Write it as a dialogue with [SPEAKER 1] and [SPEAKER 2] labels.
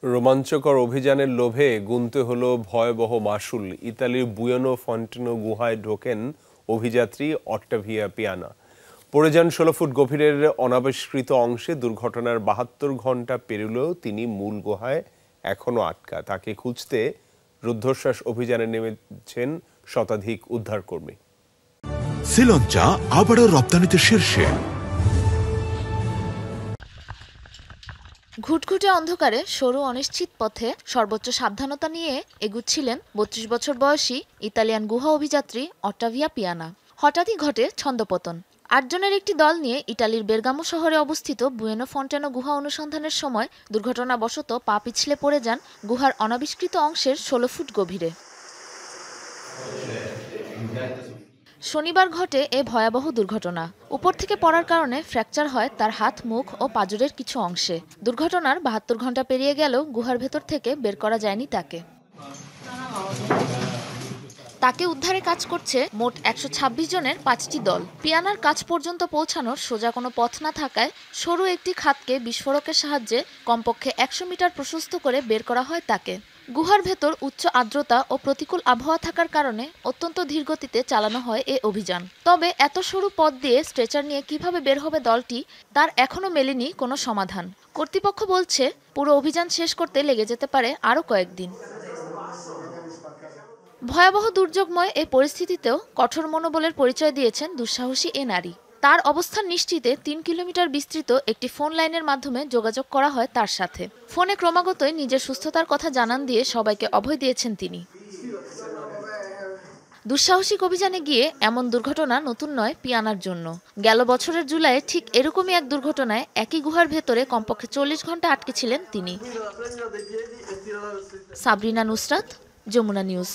[SPEAKER 1] রোমাঞ্চকর অভিযানের লোভে গুনতে হলো ভয়াবহ মাশুল। ইতালির বুয়েনো ফন্টেনো গুহায় ঢোকেন অভিযাত্রী অট্টাভিয়া পিয়ানা। পড়ে যান ১৬ ফুট গভীরের অনাবিষ্কৃত অংশে। দুর্ঘটনার ৭২ ঘন্টা পেরোলেও তিনি মূল গুহায় এখনো আটকা। তাকে খুঁজতে রুদ্ধশ্বাস অভিযানে নেমেছেন শতাধিক উদ্ধারকর্মী।
[SPEAKER 2] শ্রীলঙ্কা আবারও রপ্তানিতে শীর্ষে।
[SPEAKER 3] ঘুটঘুটে অন্ধকারে সরু অনিশ্চিত পথে সর্বোচ্চ সাবধানতা নিয়ে এগুচ্ছিলেন ৩২ বছর বয়সী ইতালিয়ান গুহা অভিযাত্রী অট্টাভিয়া পিয়ানা। হঠাৎই ঘটে ছন্দপতন। ৮ জনের একটি দল নিয়ে ইটালির বেরগামো শহরে অবস্থিত বুয়েনো ফন্টেনো গুহা অনুসন্ধানের সময় দুর্ঘটনাবশত পা পিছলে পড়ে যান গুহার অনাবিষ্কৃত অংশের ১৬ ফুট গভীরে। শনিবার ঘটে এ ভয়াবহ দুর্ঘটনা। উপর থেকে পড়ার কারণে ফ্র্যাকচার হয় তার হাত, মুখ ও পাঁজরের কিছু অংশে। দুর্ঘটনার ৭২ ঘন্টা পেরিয়ে গেলেও গুহার ভেতর থেকে বের করা যায়নি তাকে। তাকে উদ্ধারে কাজ করছে মোট ১২৬ জনের ৫টি দল। পিয়ানার কাছ পর্যন্ত পৌঁছানোর সোজা কোনো পথ না থাকায় সরু একটি খাতকে বিস্ফোরকের সাহায্যে কমপক্ষে ১০০ মিটার প্রশস্ত করে বের করা হয় তাকে। গুহার ভেতর উচ্চ আর্দ্রতা ও প্রতিকূল আবহাওয়া থাকার কারণে অত্যন্ত ধীরগতিতে চালানো হয় এ অভিযান। তবে এত সরু পথ দিয়ে স্ট্রেচার নিয়ে কিভাবে বের হবে দলটি, তার এখনও মেলেনি কোনো সমাধান। কর্তৃপক্ষ বলছে পুরো অভিযান শেষ করতে লেগে যেতে পারে আরও কয়েকদিন। ভয়াবহ দুর্যোগময় এ পরিস্থিতিতেও কঠোর মনোবলের পরিচয় দিয়েছেন দুঃসাহসী এ নারী। তার অবস্থান নিশ্চিতে ৩ কিলোমিটার বিস্তৃত একটি ফোন লাইনের মাধ্যমে যোগাযোগ করা হয় তার সাথে। ফোনে ক্রমাগতই নিজের সুস্থতার কথা জানান দিয়ে সবাইকে অভয় দিয়েছেন তিনি। দুঃসাহসিক অভিযানে গিয়ে এমন দুর্ঘটনা নতুন নয় পিয়ানার জন্য। গেল বছরের জুলাইয়ে ঠিক এরকমই এক দুর্ঘটনায় একই গুহার ভেতরে কমপক্ষে ৪০ ঘন্টা আটকে ছিলেন তিনি। সাবরিনা নুসরাত, যমুনা নিউজ।